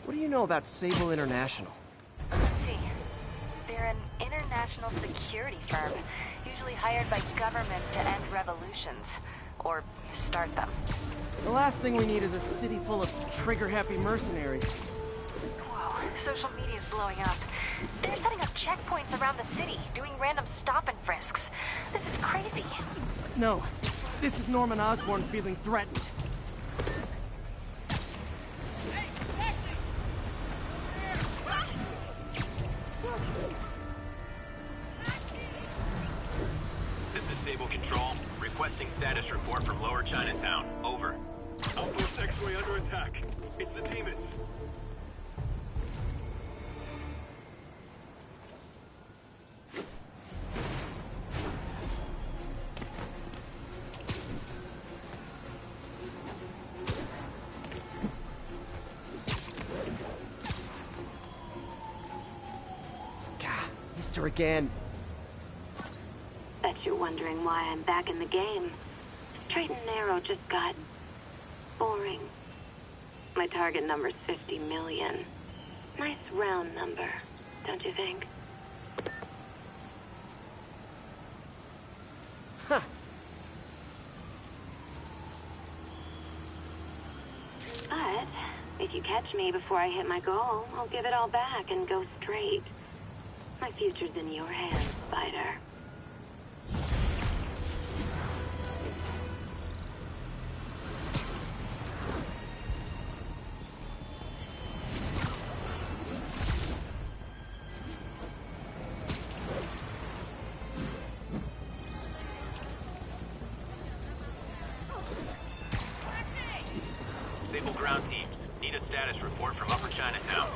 What do you know about Sable International? Let's see. They're an international security firm, usually hired by governments to end revolutions. Or start them. The last thing we need is a city full of trigger-happy mercenaries. Whoa, social media's blowing up. They're setting up checkpoints around the city, doing random stop and frisks. This is crazy. No, this is Norman Osborn feeling threatened. This is Sable Control, requesting status report from Lower Chinatown. Over. Outpost X-Ray under attack. It's the demons. Gah, missed her again. Bet you're wondering why I'm back in the game. Straight and narrow just got boring. My target number's 50 million. Nice round number, don't you think? Huh. But if you catch me before I hit my goal, I'll give it all back and go straight. My future's in your hands, Spider. Sable ground teams, need a status report from Upper Chinatown.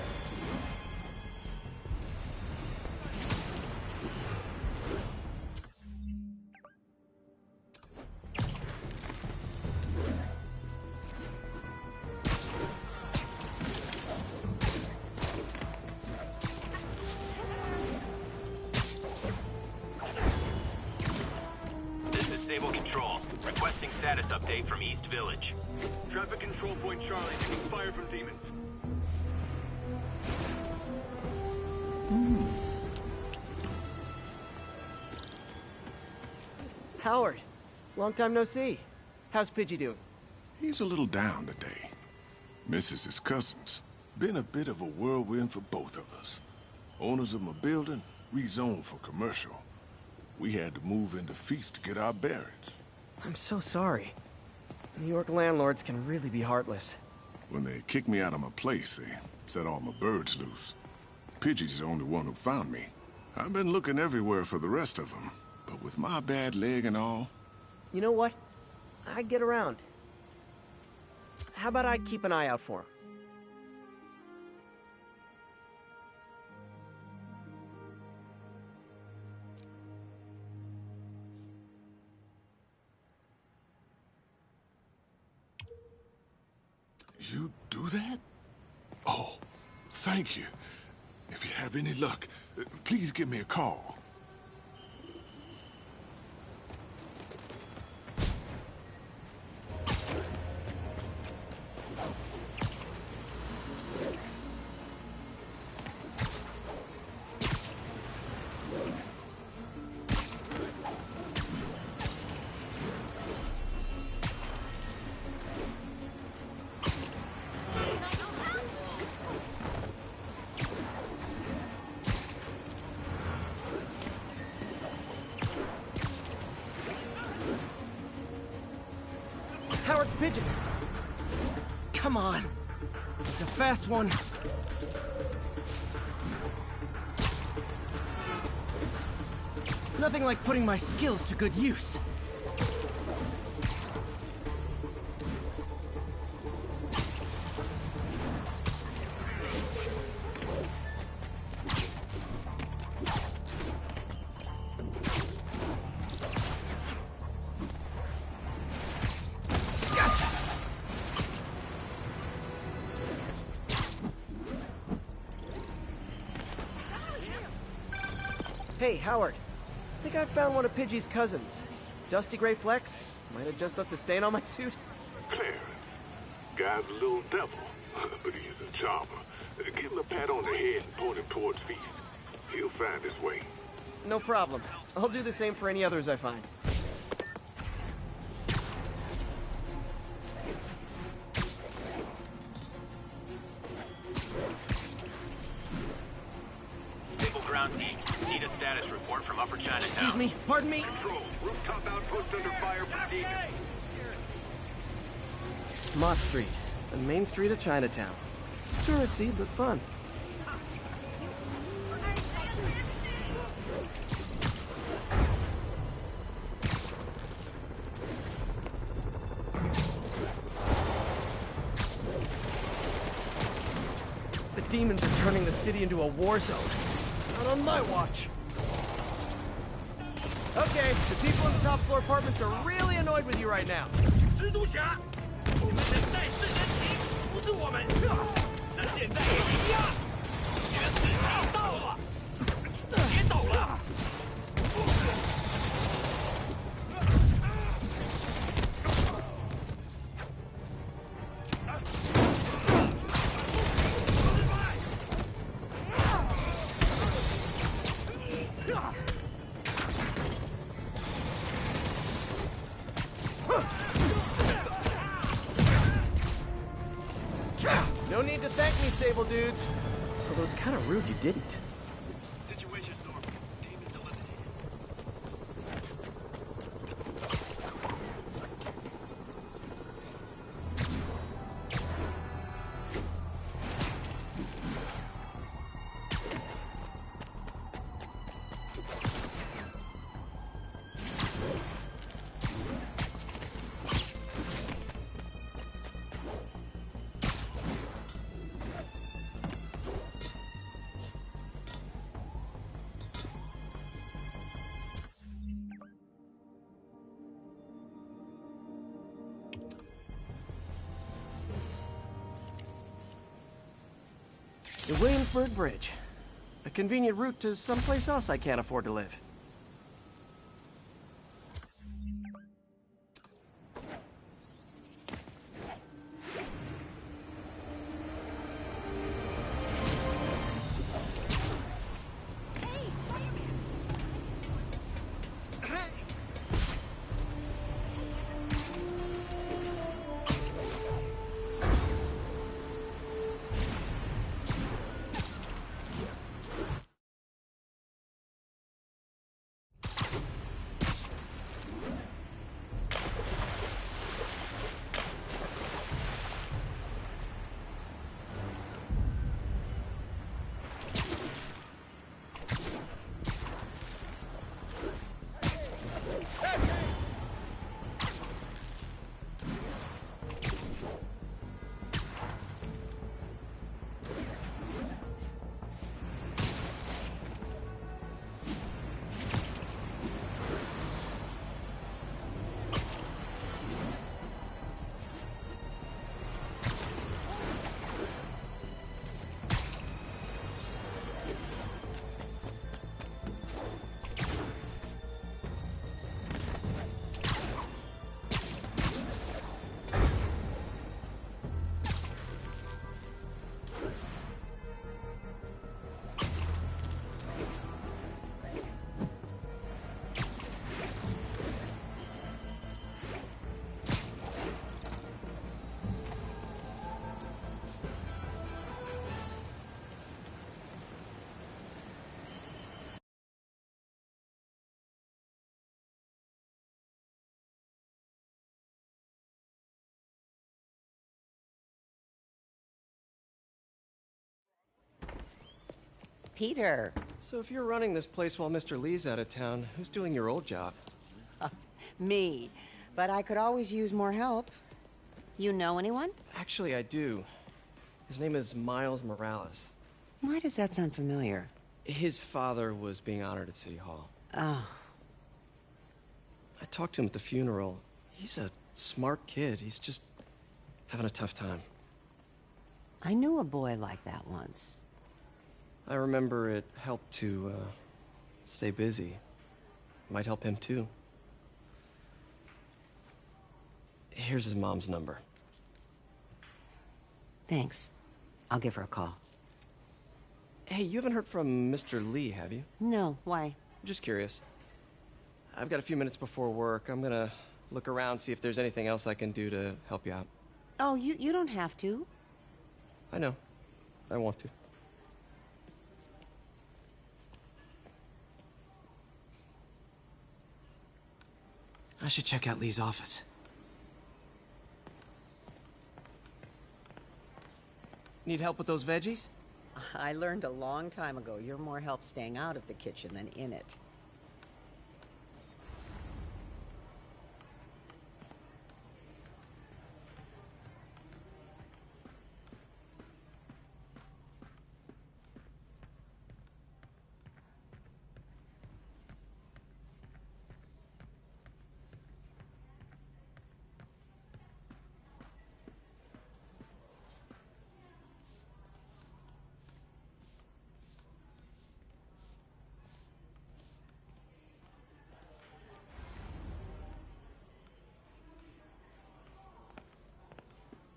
This is Sable Control, requesting status update from East Village. Traffic control point Charlie taking fire from demons. Howard, long time no see. How's Pidgey doing? He's a little down today. Misses his cousins. Been a bit of a whirlwind for both of us. Owners of my building rezoned for commercial. We had to move into Feast to get our bearings. I'm so sorry. New York landlords can really be heartless. When they kicked me out of my place, they set all my birds loose. Pidgey's the only one who found me. I've been looking everywhere for the rest of them, but with my bad leg and all... You know what? I'd get around. How about I keep an eye out for him? You do that? Oh, thank you. If you have any luck, please give me a call. Howard's pigeon. Come on. It's a fast one. Nothing like putting my skills to good use. Hey, Howard. I think I found one of Pidgey's cousins. Dusty gray flecks. Might have just left a stain on my suit. Clear. Guy's a little devil, but he's a charmer. Give him a pat on the head and point him towards Feast. He'll find his way. No problem. I'll do the same for any others I find. Stable ground team. Need a status report from Upper Chinatown. Excuse me? Pardon me? Control. Rooftop outpost under fire from Deacon. Mott Street, the main street of Chinatown. Touristy, but fun. The demons are turning the city into a war zone. Not on my watch. Okay, the people in the top floor apartments are really annoyed with you right now. 蜘蛛侠，你们能在世人情阻止我们，那现在也一样。你的时机到了，别走了。No need to thank me, stable dudes. Although it's kind of rude you didn't. Situation normal. Demons eliminated. The Williamsburg Bridge. A convenient route to someplace else I can't afford to live. Peter. So if you're running this place while Mr. Lee's out of town, who's doing your old job? Me. But I could always use more help. You know anyone? Actually, I do. His name is Miles Morales. Why does that sound familiar? His father was being honored at City Hall. Oh. I talked to him at the funeral. He's a smart kid. He's just having a tough time. I knew a boy like that once. I remember it helped to, stay busy. Might help him, too. Here's his mom's number. Thanks. I'll give her a call. Hey, you haven't heard from Mr. Lee, have you? No, why? Just curious. I've got a few minutes before work. I'm gonna look around, see if there's anything else I can do to help you out. Oh, you don't have to. I know. I want to. I should check out Lee's office. Need help with those veggies? I learned a long time ago you're more help staying out of the kitchen than in it.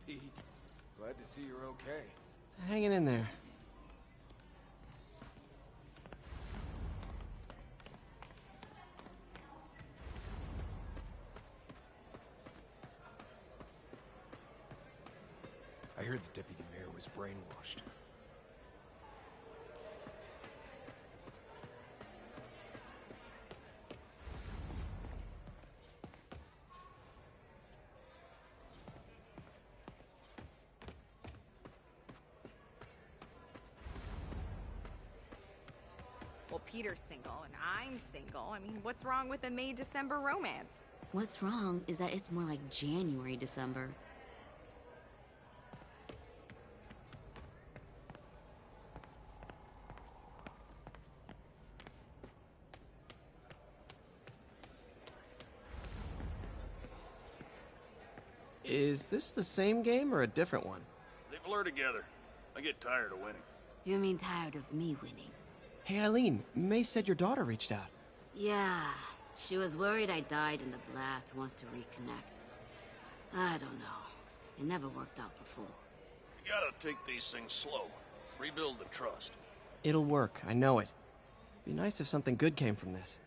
Pete, glad to see you're okay. Hanging in there. I heard the deputy mayor was brainwashed. Well, Peter's single and I'm single. I mean, what's wrong with a May-December romance? What's wrong is that it's more like January, December. Is this the same game or a different one? They blur together. I get tired of winning. You mean tired of me winning? Hey, Eileen, May said your daughter reached out. Yeah, she was worried I died in the blast, wants to reconnect. I don't know. It never worked out before. You gotta take these things slow. Rebuild the trust. It'll work, I know it. Be nice if something good came from this.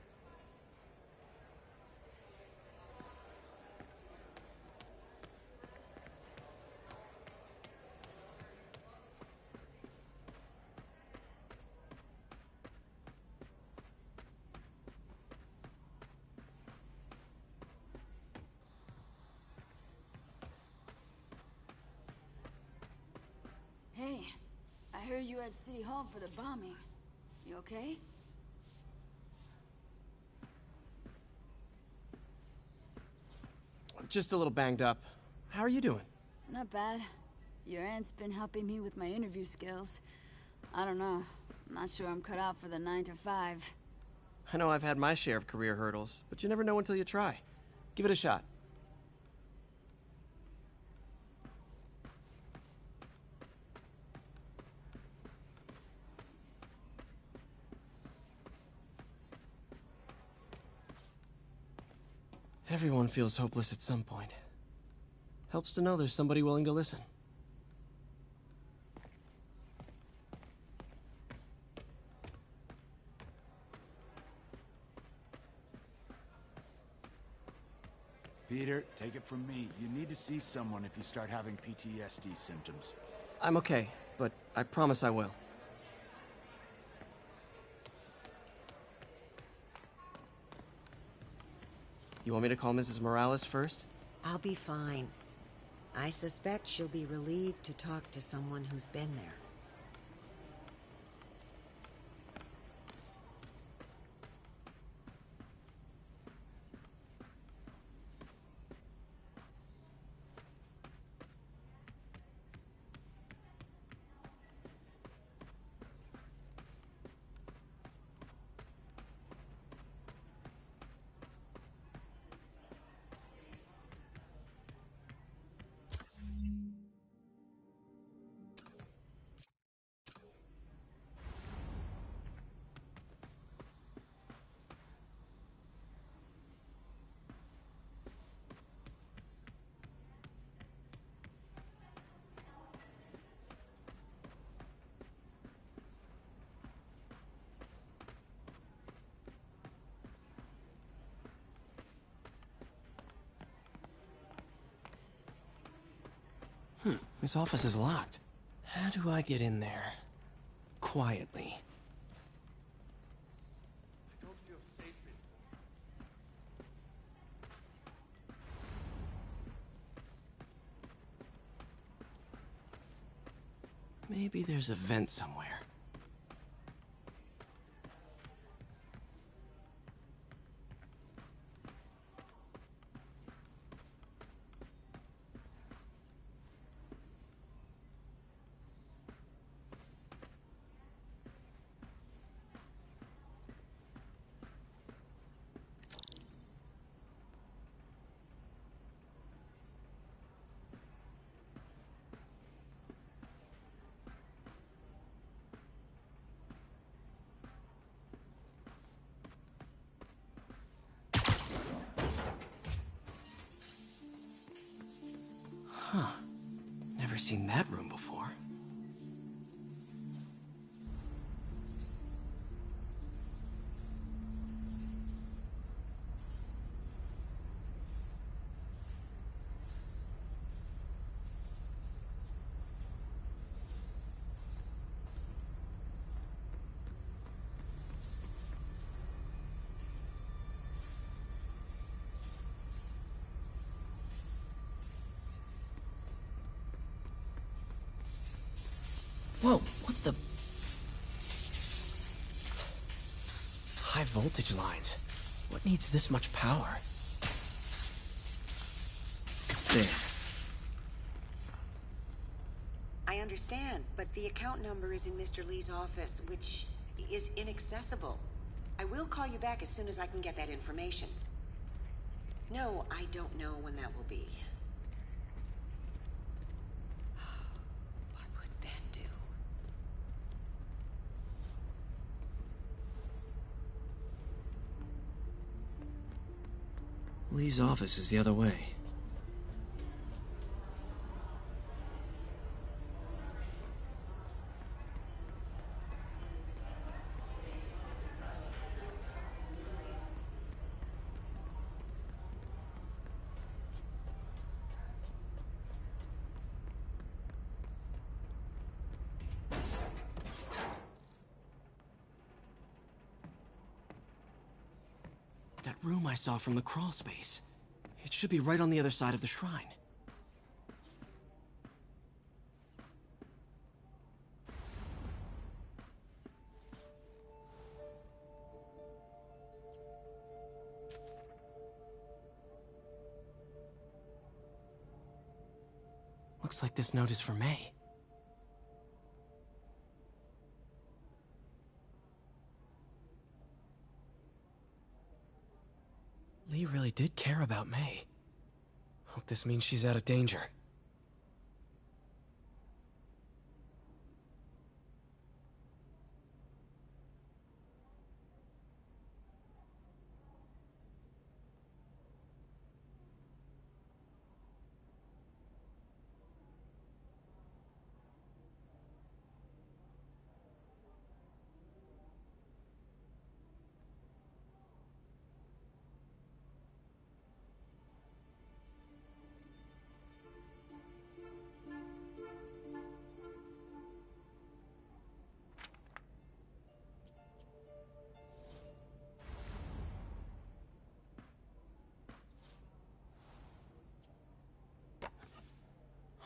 Hey, I heard you at City Hall for the bombing. You okay? Just a little banged up. How are you doing? Not bad. Your aunt's been helping me with my interview skills. I don't know. I'm not sure I'm cut out for the 9 to 5. I know I've had my share of career hurdles, but you never know until you try. Give it a shot. Everyone feels hopeless at some point. Helps to know there's somebody willing to listen. Peter, take it from me. You need to see someone if you start having PTSD symptoms. I'm okay, but I promise I will. You want me to call Mrs. Morales first? I'll be fine. I suspect she'll be relieved to talk to someone who's been there. This office is locked. How do I get in there? Quietly. I don't feel safe anymore. Maybe there's a vent somewhere. Huh. Never seen that room before. Whoa, what the? High voltage lines. What needs this much power? There. I understand, but the account number is in Mr. Lee's office, which is inaccessible. I will call you back as soon as I can get that information. No, I don't know when that will be. What would Ben do? Lee's office is the other way. That room I saw from the crawl space. It should be right on the other side of the shrine. Looks like this note is for May. Lee really did care about May. Hope this means she's out of danger.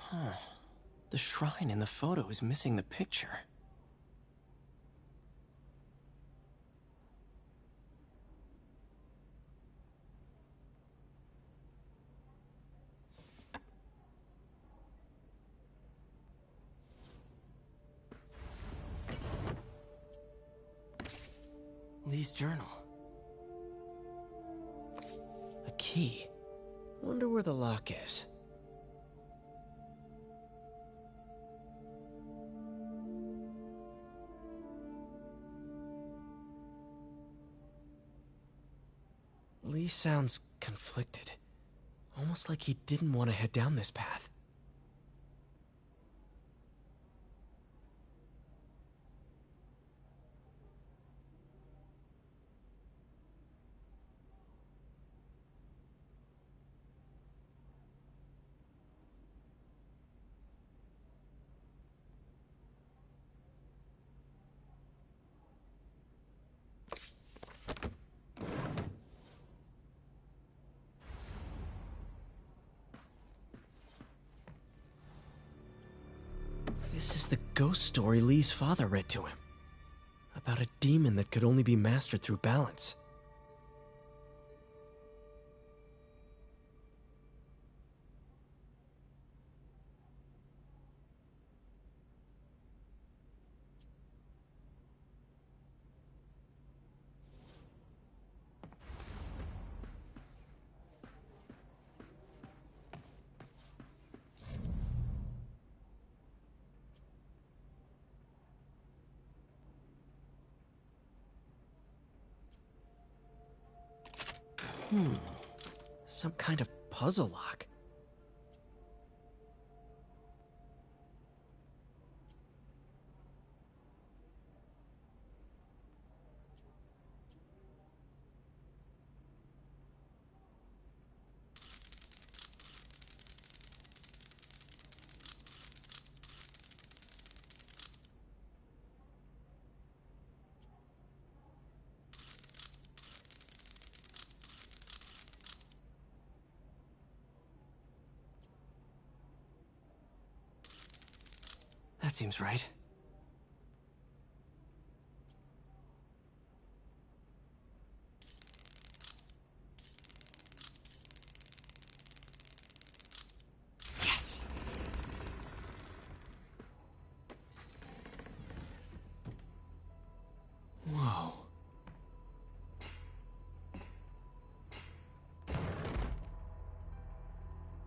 Huh. The shrine in the photo is missing the picture. Lee's journal. A key. Wonder where the lock is. Lee sounds conflicted. Almost like he didn't want to head down this path. This is the ghost story Lee's father read to him. About a demon that could only be mastered through balance. Some kind of puzzle lock. That seems right. Yes! Whoa.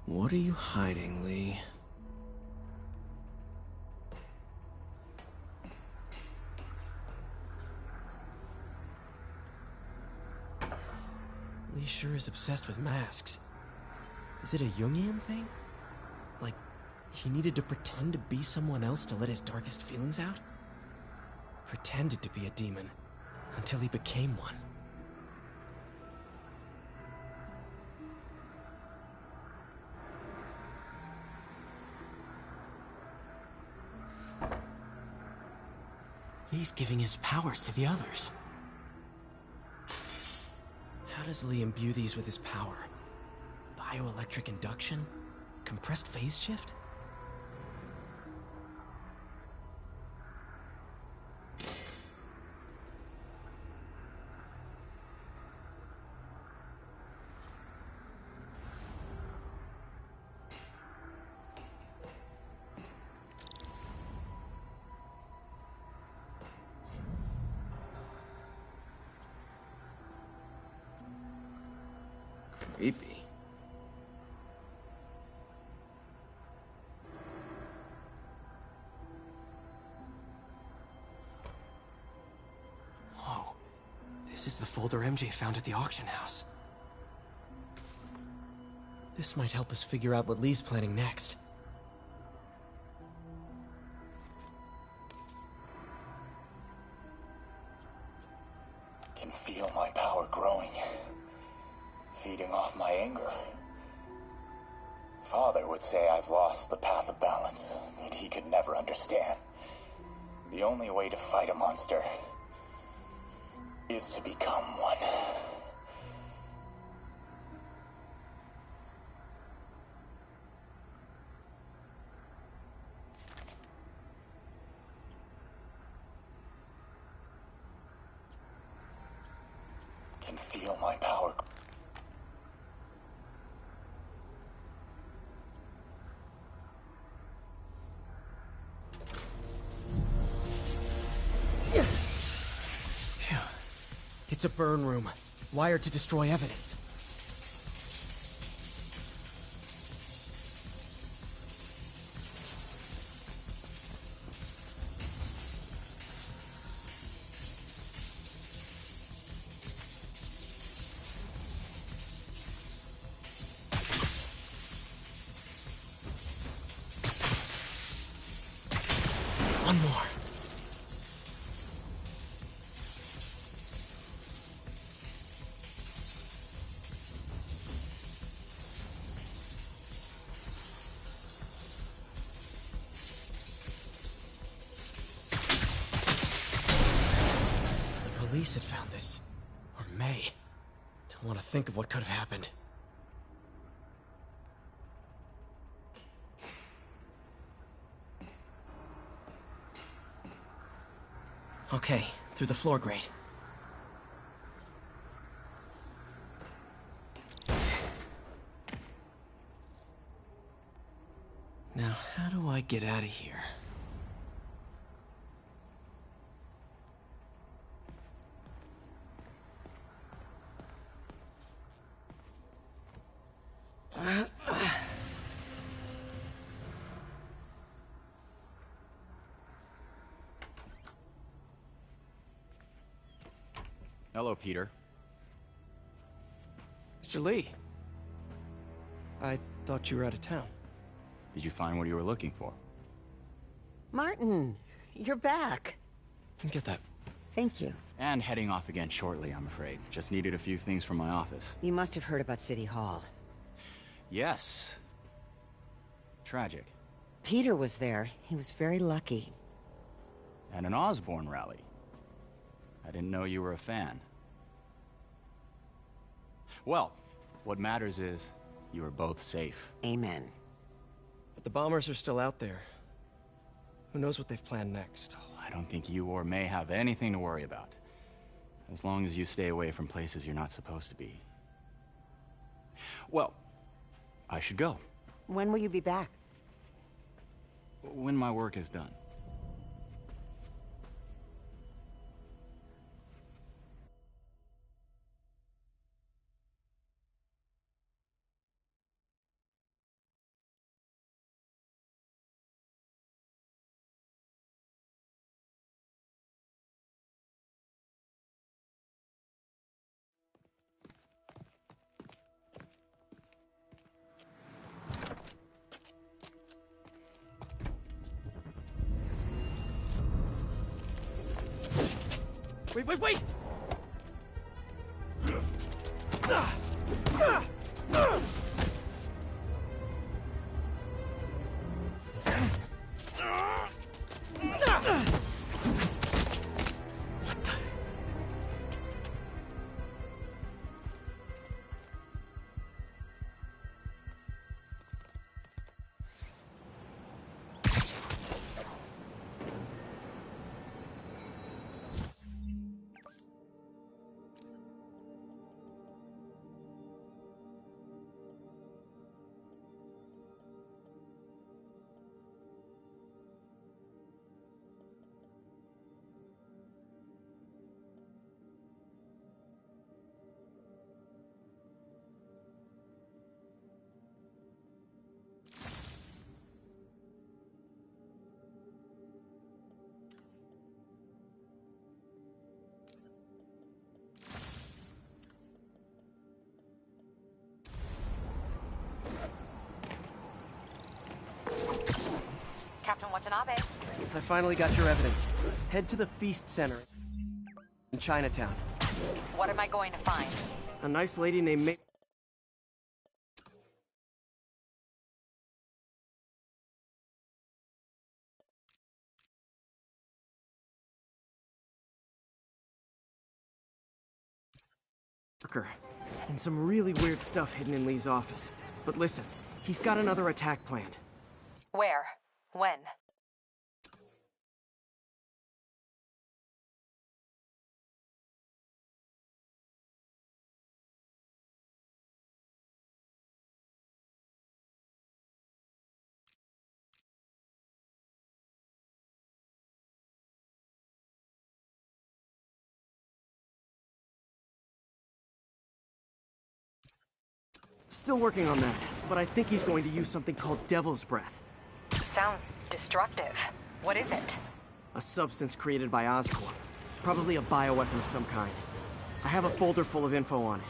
What are you hiding, Lee? Lee sure is obsessed with masks. Is it a Jungian thing? Like, he needed to pretend to be someone else to let his darkest feelings out? Pretended to be a demon, until he became one. Lee's giving his powers to the others. How does Lee imbue these with his power? Bioelectric induction? Compressed phase shift? Creepy. Whoa. This is the folder MJ found at the auction house. This might help us figure out what Lee's planning next. Can feel my power growing. Feeding off my anger. Father would say I've lost the path of balance that he could never understand. The only way to fight a monster is to become one. Can feel my power. It's a burn room, wired to destroy evidence. One more. Police had found this. Or May. Don't want to think of what could have happened. Okay, through the floor grate. Now, how do I get out of here? Hello, Peter. Mr. Lee. I thought you were out of town. Did you find what you were looking for? Martin, you're back. Get that. Thank you. And heading off again shortly, I'm afraid. Just needed a few things from my office. You must have heard about City Hall. Yes. Tragic. Peter was there. He was very lucky. And an Osborn rally. I didn't know you were a fan. Well, what matters is you are both safe. Amen. But the bombers are still out there. Who knows what they've planned next? I don't think you or May have anything to worry about. As long as you stay away from places you're not supposed to be. Well, I should go. When will you be back? When my work is done. Wait! Captain Watanabe. I finally got your evidence. Head to the Feast Center in Chinatown. What am I going to find? A nice lady named May... and some really weird stuff hidden in Lee's office. But listen, he's got another attack planned. Where? When? Still working on that, but I think he's going to use something called Devil's Breath. Sounds destructive. What is it? A substance created by Oscorp. Probably a bioweapon of some kind. I have a folder full of info on it.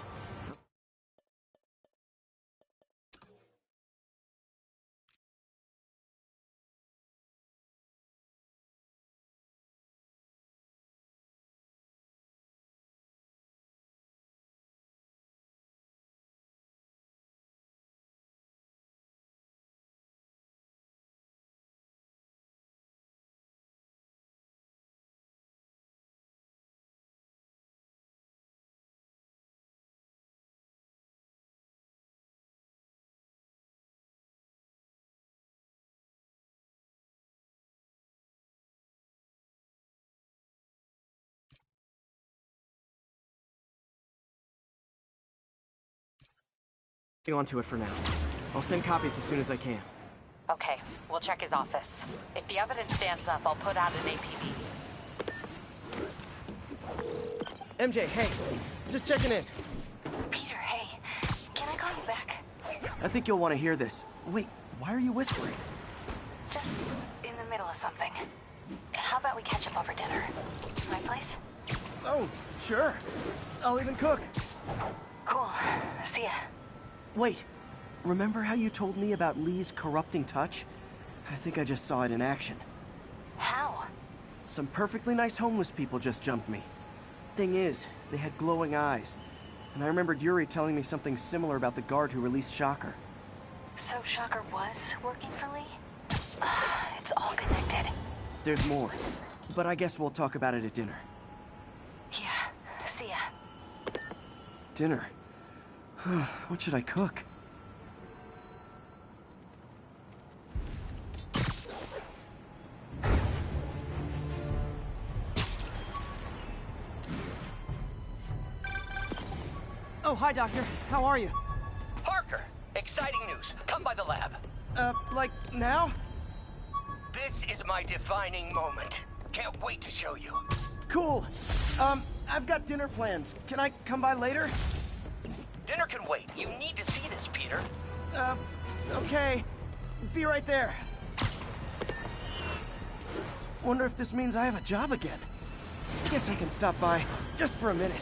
onto it for now. I'll send copies as soon as I can. Okay, we'll check his office. If the evidence stands up, I'll put out an APB. MJ, hey. Just checking in. Peter, hey. Can I call you back? I think you'll want to hear this. Wait, why are you whispering? Just in the middle of something. How about we catch up over dinner? My place? Oh, sure. I'll even cook. Cool. See ya. Wait. Remember how you told me about Lee's corrupting touch? I think I just saw it in action. How? Some perfectly nice homeless people just jumped me. Thing is, they had glowing eyes. And I remembered Yuri telling me something similar about the guard who released Shocker. So Shocker was working for Lee? It's all connected. There's more. But I guess we'll talk about it at dinner. Yeah, see ya. Dinner? What should I cook? Oh, hi, Doctor. How are you? Parker, exciting news. Come by the lab. Like now? This is my defining moment. Can't wait to show you. Cool. I've got dinner plans. Can I come by later? Dinner can wait. You need to see this, Peter. Okay. Be right there. Wonder if this means I have a job again. Guess I can stop by, just for a minute.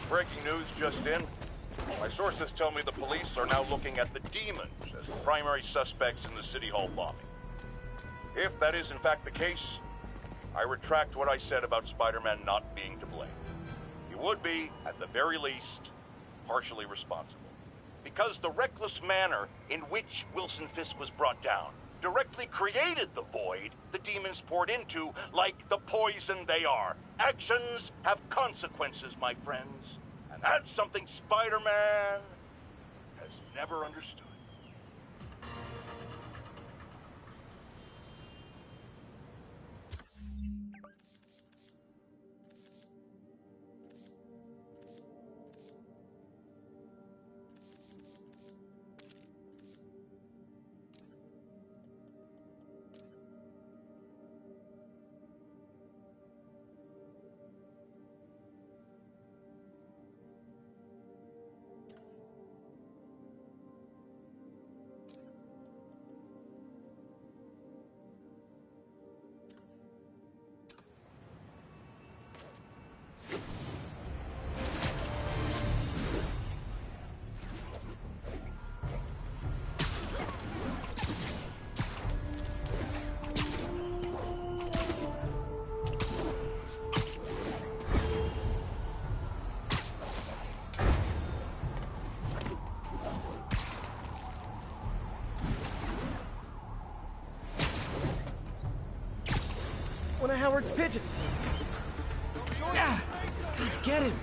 Breaking news just in. My sources tell me the police are now looking at the Demons as the primary suspects in the City Hall bombing. If that is in fact the case, I retract what I said about Spider-Man not being to blame. He would be, at the very least, partially responsible. Because the reckless manner in which Wilson Fisk was brought down directly created the void the Demons poured into, like the poison they are. Actions have consequences, my friends. And that's something Spider-Man has never understood. One of Howard's pigeons. Ah, gotta get him.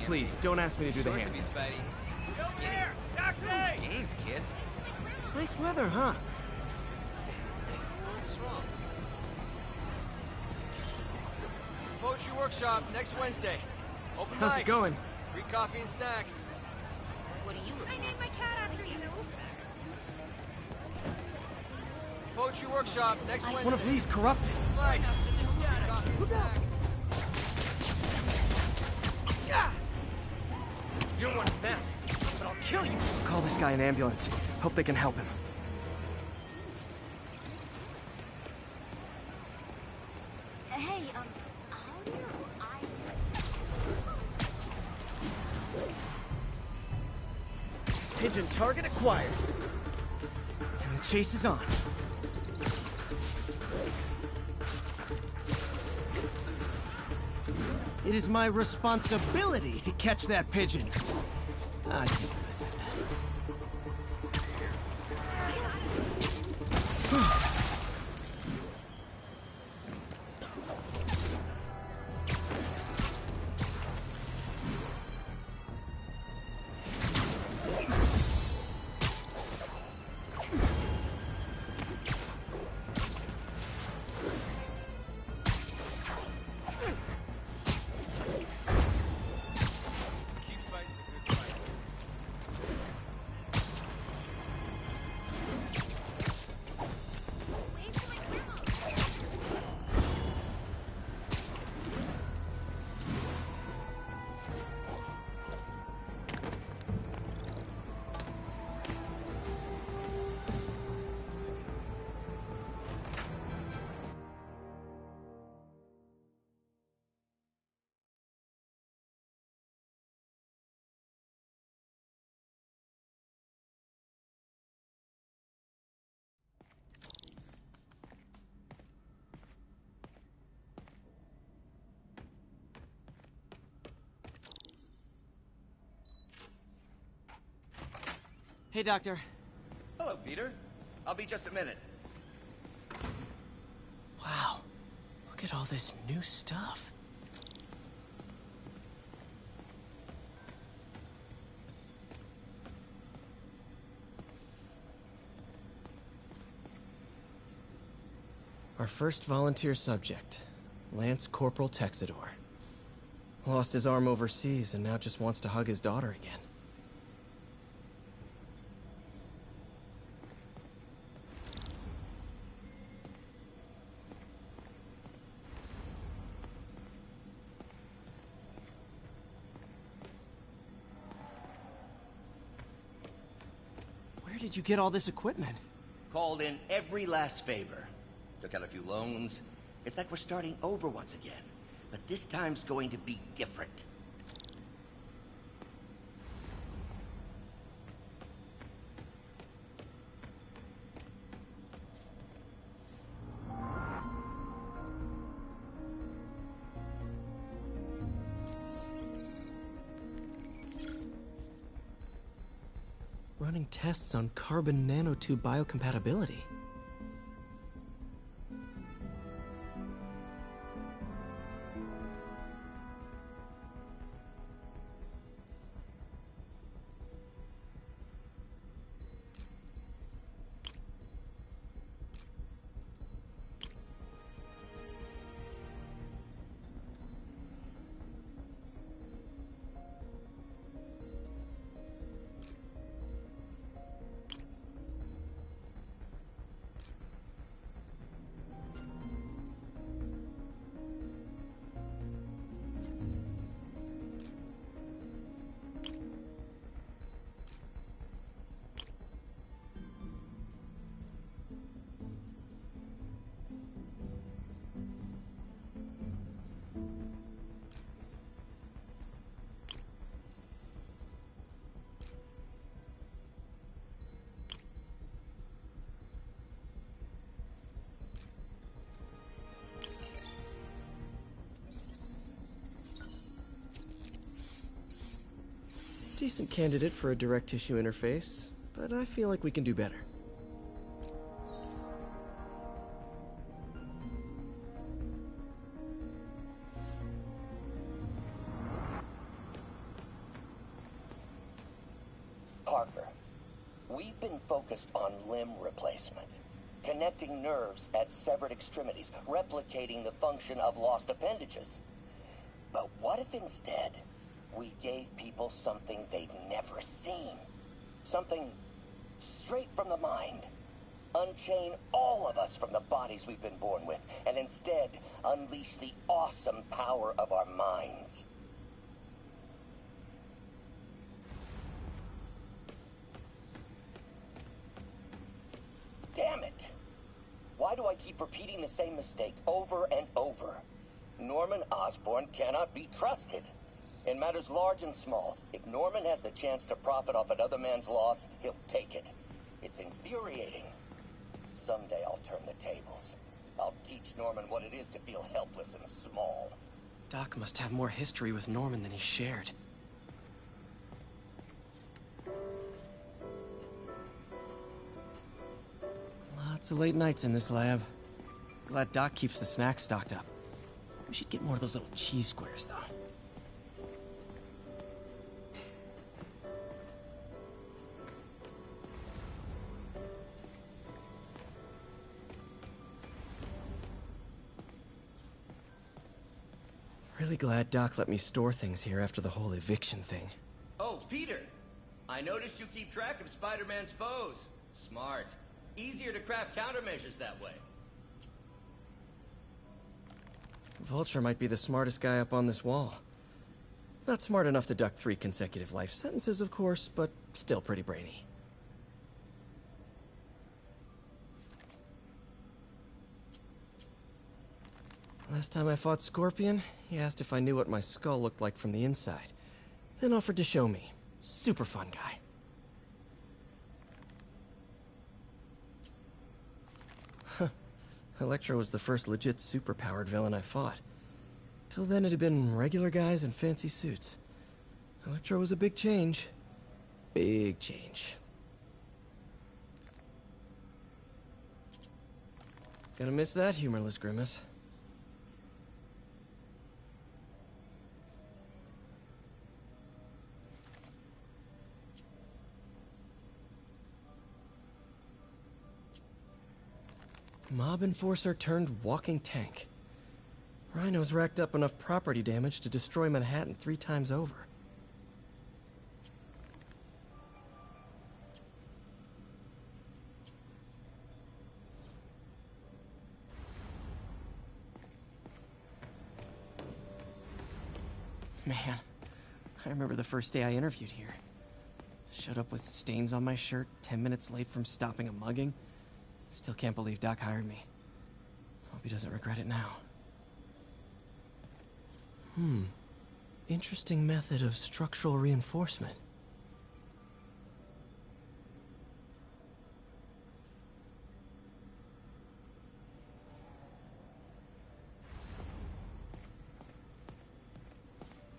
Please, don't ask me to do the hand. Games, kid. Nice weather, huh? Poetry workshop next Wednesday. Open How's mic. it going? Free coffee and snacks. What are you looking I named my cat after you. Poetry workshop next Wednesday. One of Lee's corrupted. Right. Coffee and snacks. You're one of them, but I'll kill you. Call this guy an ambulance. Hope they can help him. Hey, how do Pigeon target acquired. And the chase is on. It is my responsibility to catch that pigeon. Ah, Hey, Doctor. Hello, Peter. I'll be just a minute. Wow. Look at all this new stuff. Our first volunteer subject, Lance Corporal Texidor. Lost his arm overseas and now just wants to hug his daughter again. Where did you get all this equipment? Called in every last favor. Took out a few loans. It's like we're starting over once again. But this time's going to be different. Running tests on carbon nanotube biocompatibility. Decent candidate for a direct tissue interface, but I feel like we can do better. Parker, we've been focused on limb replacement. Connecting nerves at severed extremities, replicating the function of lost appendages. But what if instead We gave people something they've never seen. Something straight from the mind. Unchain all of us from the bodies we've been born with, and instead unleash the awesome power of our minds. Damn it! Why do I keep repeating the same mistake over and over? Norman Osborn cannot be trusted. In matters large and small, if Norman has the chance to profit off another man's loss, he'll take it. It's infuriating. Someday I'll turn the tables. I'll teach Norman what it is to feel helpless and small. Doc must have more history with Norman than he shared. Lots of late nights in this lab. Glad Doc keeps the snacks stocked up. We should get more of those little cheese squares, though. Really glad Doc let me store things here after the whole eviction thing. Oh, Peter! I noticed you keep track of Spider-Man's foes. Smart. Easier to craft countermeasures that way. Vulture might be the smartest guy up on this wall. Not smart enough to duck 3 consecutive life sentences, of course, but still pretty brainy. Last time I fought Scorpion, he asked if I knew what my skull looked like from the inside, then offered to show me. Super fun guy. Huh. Electro was the first legit superpowered villain I fought. Till then it had been regular guys in fancy suits. Electro was a big change. Big change. Gonna miss that humorless grimace. Mob enforcer turned walking tank. Rhino's racked up enough property damage to destroy Manhattan 3 times over. Man, I remember the first day I interviewed here. Showed up with stains on my shirt, 10 minutes late from stopping a mugging. Still can't believe Doc hired me. Hope he doesn't regret it now. Interesting method of structural reinforcement.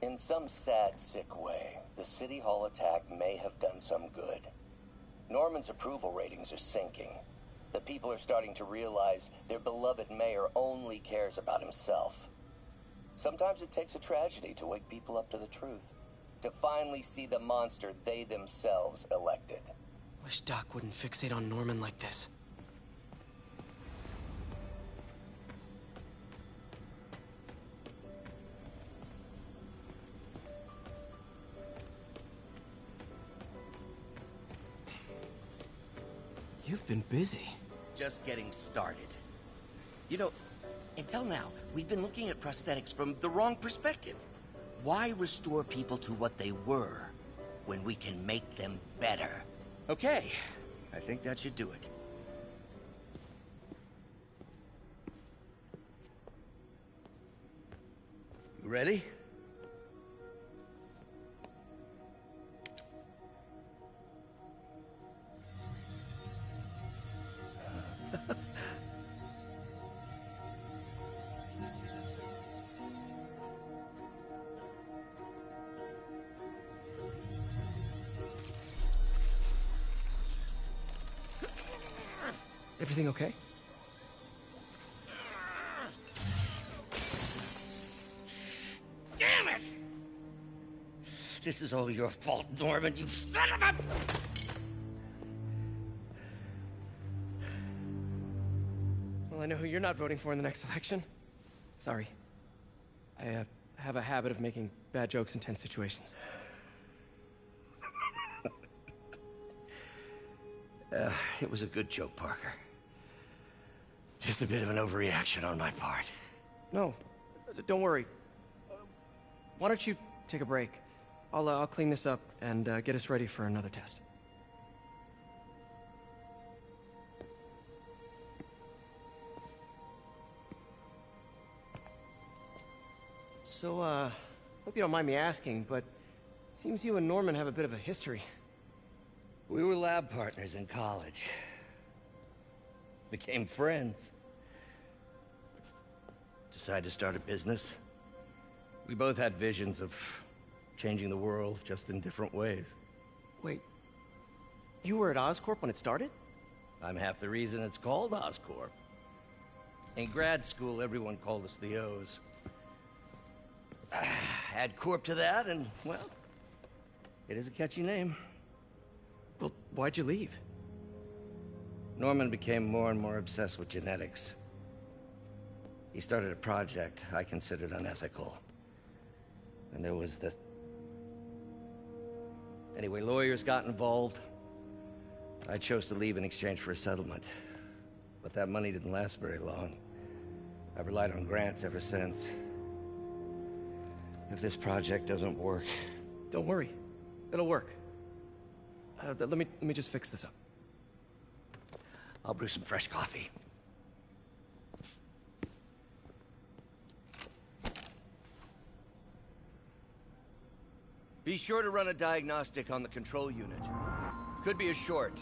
In some sad, sick way, the City Hall attack may have done some good. Norman's approval ratings are sinking. The people are starting to realize their beloved mayor only cares about himself. Sometimes it takes a tragedy to wake people up to the truth. To finally see the monster they themselves elected. Wish Doc wouldn't fixate on Norman like this. You've been busy. Just getting started. You know, until now, we've been looking at prosthetics from the wrong perspective. Why restore people to what they were when we can make them better? Okay, I think that should do it. You ready? Everything okay? Damn it! This is all your fault, Norman, you son of a... Well, I know who you're not voting for in the next election. Sorry. I have a habit of making bad jokes in tense situations. It was a good joke, Parker. Just a bit of an overreaction on my part. No, don't worry. Why don't you take a break? I'll clean this up and get us ready for another test. So, hope you don't mind me asking, but it seems you and Norman have a bit of a history. We were lab partners in college. Became friends. Decided to start a business. We both had visions of changing the world, just in different ways. Wait, you were at Oscorp when it started? I'm half the reason it's called Oscorp. In grad school, everyone called us the O's. Add Corp to that, and, well, it is a catchy name. Well, why'd you leave? Norman became more and more obsessed with genetics. He started a project I considered unethical. And there was this... Anyway, lawyers got involved. I chose to leave in exchange for a settlement. But that money didn't last very long. I've relied on grants ever since. If this project doesn't work... Don't worry. It'll work. Let me just fix this up. I'll brew some fresh coffee. Be sure to run a diagnostic on the control unit. Could be a short.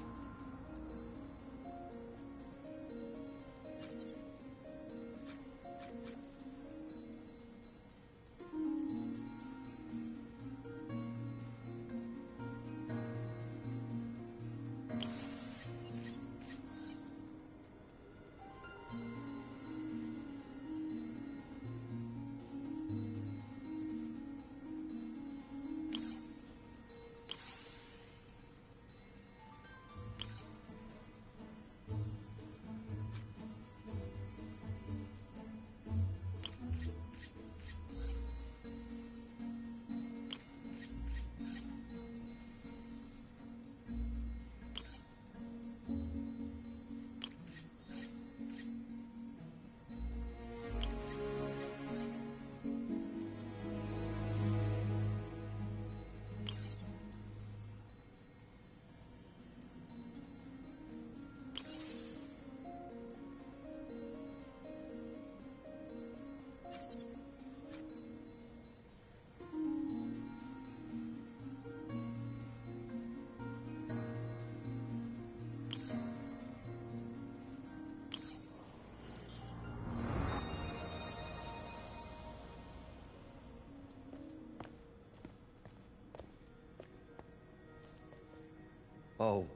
Oh,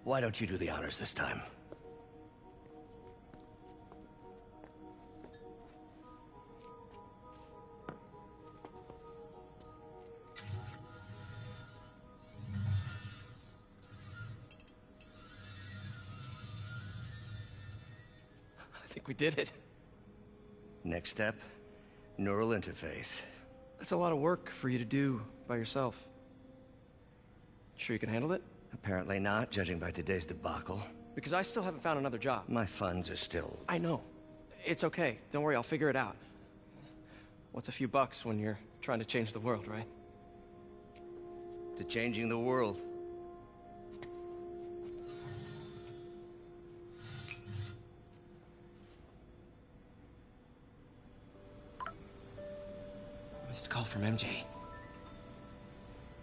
why don't you do the honors this time? I think we did it. Next step, neural interface. That's a lot of work for you to do by yourself. Sure you can handle it? Apparently not, judging by today's debacle. Because I still haven't found another job. My funds are still... I know. It's okay. Don't worry, I'll figure it out. What's a few bucks when you're trying to change the world, right? To changing the world. Missed call from MJ.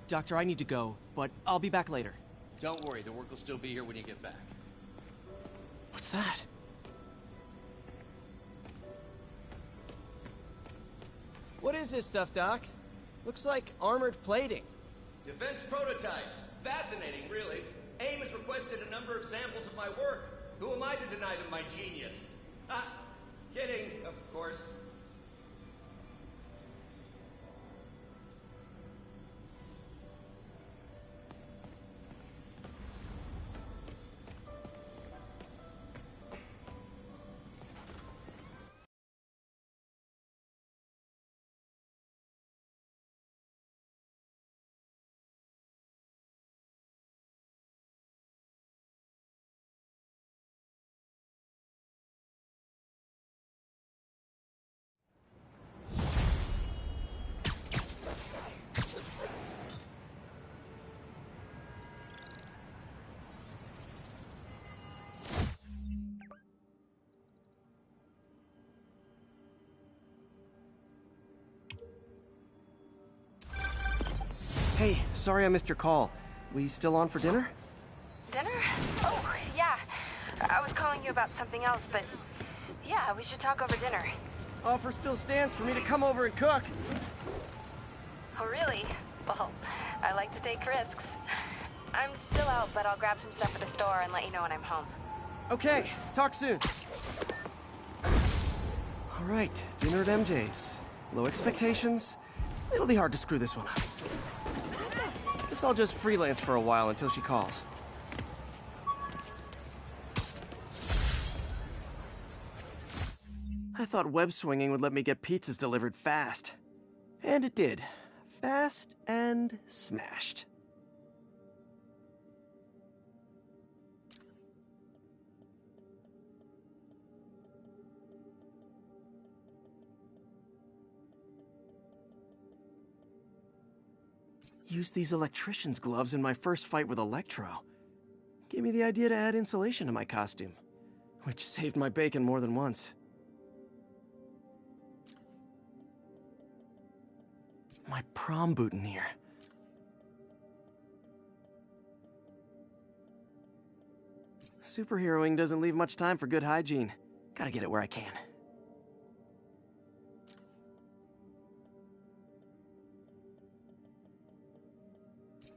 Doctor, I need to go, but I'll be back later. Don't worry, the work will still be here when you get back. What's that? What is this stuff, Doc? Looks like armored plating. Defense prototypes. Fascinating, really. AIM has requested a number of samples of my work. Who am I to deny them my genius? Ah, kidding, of course. Hey, sorry I missed your call. We still on for dinner? Dinner? Oh, yeah. I was calling you about something else, but yeah, we should talk over dinner. Offer still stands for me to come over and cook. Oh, really? Well, I like to take risks. I'm still out, but I'll grab some stuff at the store and let you know when I'm home. Okay, talk soon. All right, dinner at MJ's. Low expectations. It'll be hard to screw this one up. Guess I'll just freelance for a while until she calls. I thought web swinging would let me get pizzas delivered fast. And it did. Fast and smashed. Used these electrician's gloves in my first fight with Electro. Gave me the idea to add insulation to my costume, which saved my bacon more than once. My prom boutonniere. Superheroing doesn't leave much time for good hygiene. Gotta get it where I can.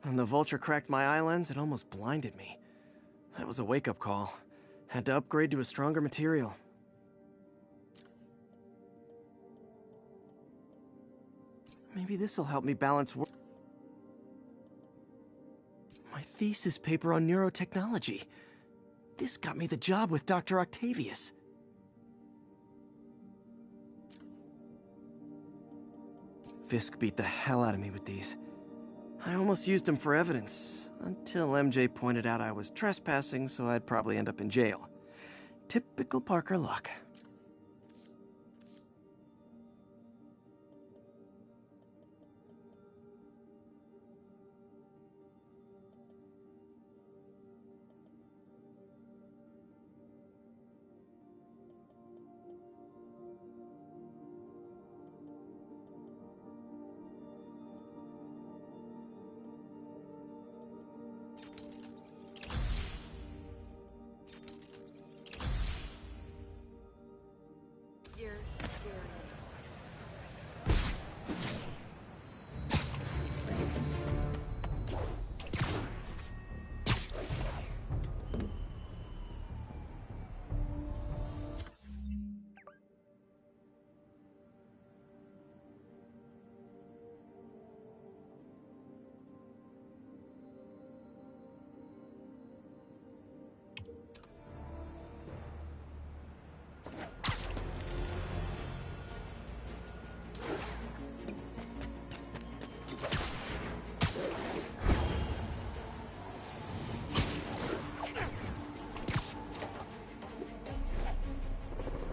When the vulture cracked my eye lens, it almost blinded me. That was a wake-up call. Had to upgrade to a stronger material. Maybe this'll help me balance work. My thesis paper on neurotechnology. This got me the job with Dr. Octavius. Fisk beat the hell out of me with these. I almost used them for evidence, until MJ pointed out I was trespassing, so I'd probably end up in jail. Typical Parker luck.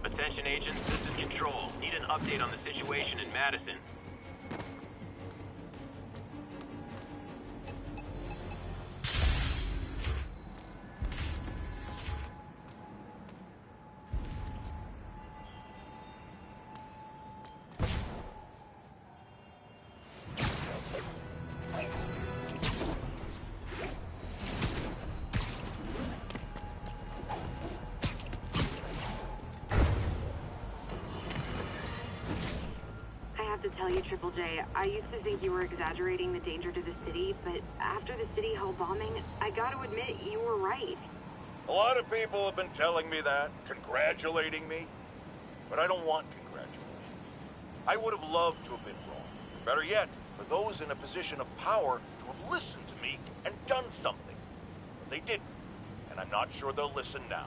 Attention agents, this is Control. Need an update on the situation in Madison. Tell you, Triple J, I used to think you were exaggerating the danger to the city, but after the City Hall bombing, I gotta admit, you were right. A lot of people have been telling me that, congratulating me, but I don't want congratulations. I would have loved to have been wrong. Better yet, for those in a position of power to have listened to me and done something. But they didn't, and I'm not sure they'll listen now.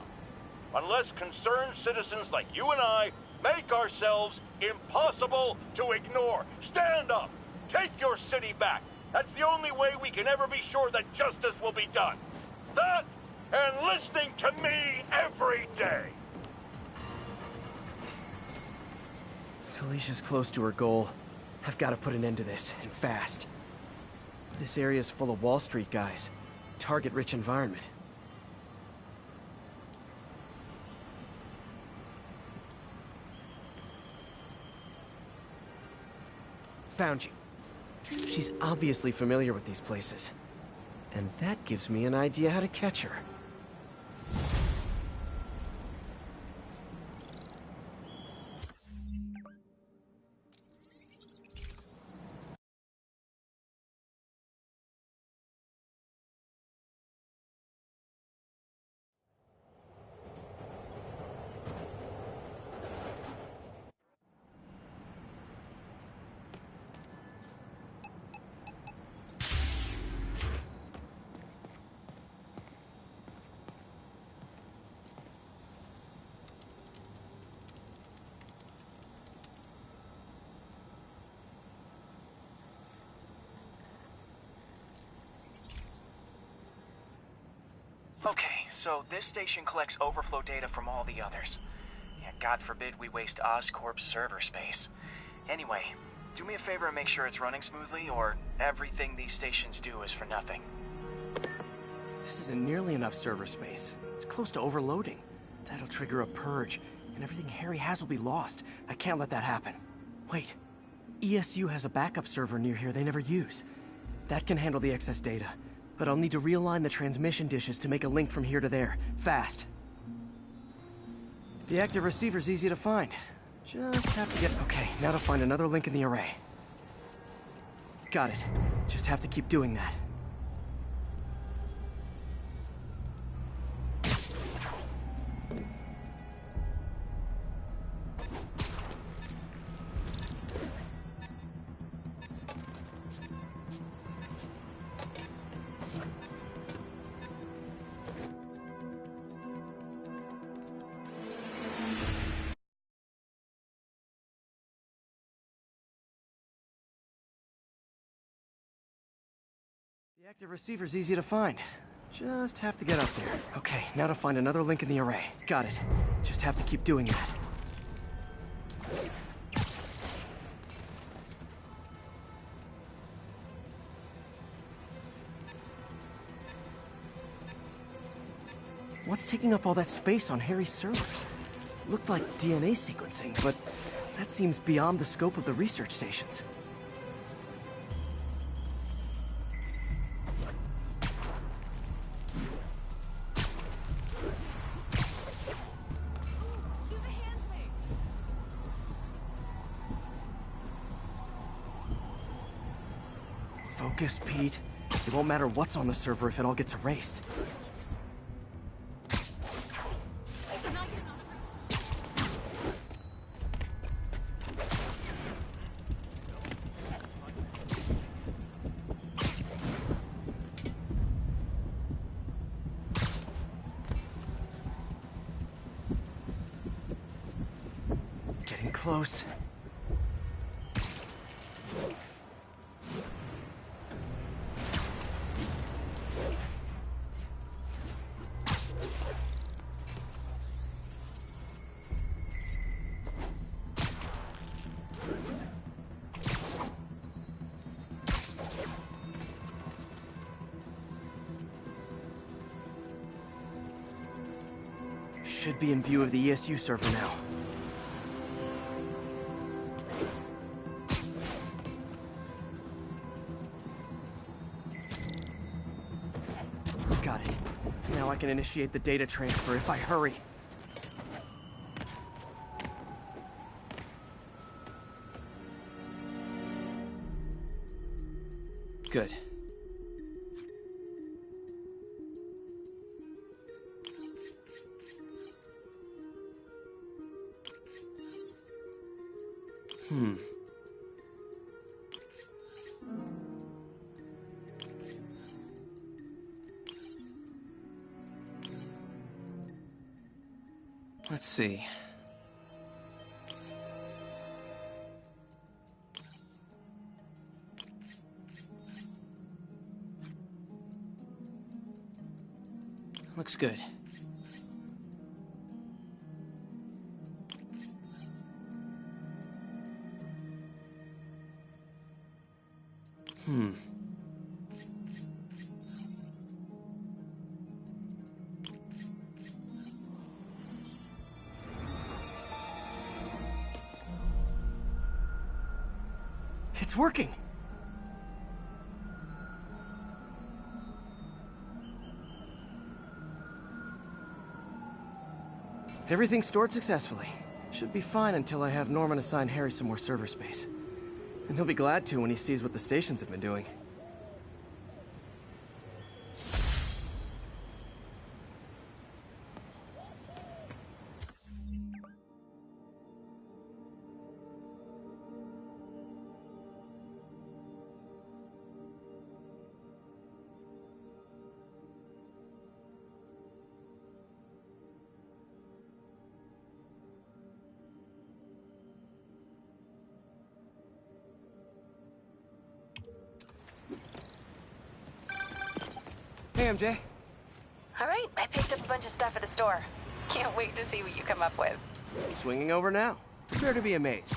Unless concerned citizens like you and I make ourselves impossible to ignore. Stand up! Take your city back! That's the only way we can ever be sure that justice will be done. That, and listening to me every day! Felicia's close to her goal. I've got to put an end to this, and fast. This area's full of Wall Street guys. Target-rich environment. Found you. She's obviously familiar with these places. And that gives me an idea how to catch her. Okay, so this station collects overflow data from all the others. Yeah, God forbid we waste Oscorp's server space. Anyway, do me a favor and make sure it's running smoothly, or everything these stations do is for nothing. This isn't nearly enough server space. It's close to overloading. That'll trigger a purge, and everything Harry has will be lost. I can't let that happen. Wait. ESU has a backup server near here they never use. That can handle the excess data. But I'll need to realign the transmission dishes to make a link from here to there. Fast. The active receiver's easy to find. Just have to get... Okay, now to find another link in the array. Got it. Just have to keep doing that. The active receiver's easy to find. Just have to get up there. Okay, now to find another link in the array. Got it. Just have to keep doing that. What's taking up all that space on Harry's servers? Looked like DNA sequencing, but that seems beyond the scope of the research stations. Focus, Pete. It won't matter what's on the server if it all gets erased. Getting close. Should be in view of the ESU server now. Got it. Now I can initiate the data transfer if I hurry. Good. Let's see. Looks good. It's working! Everything's stored successfully. Should be fine until I have Norman assign Harry some more server space. And he'll be glad to when he sees what the stations have been doing. Hey, MJ. All right, I picked up a bunch of stuff at the store. Can't wait to see what you come up with. Swinging over now. Prepare to be amazed.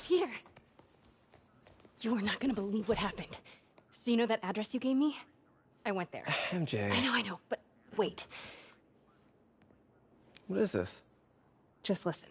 Peter! You are not gonna believe what happened. So you know that address you gave me? I went there. MJ. I know, but wait. What is this? Just listen.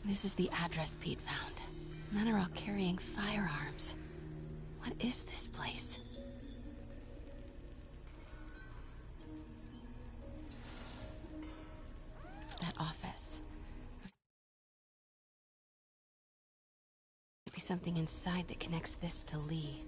This is the address Pete found. Men are all carrying firearms. What is this place? That office. Must be something inside that connects this to Lee.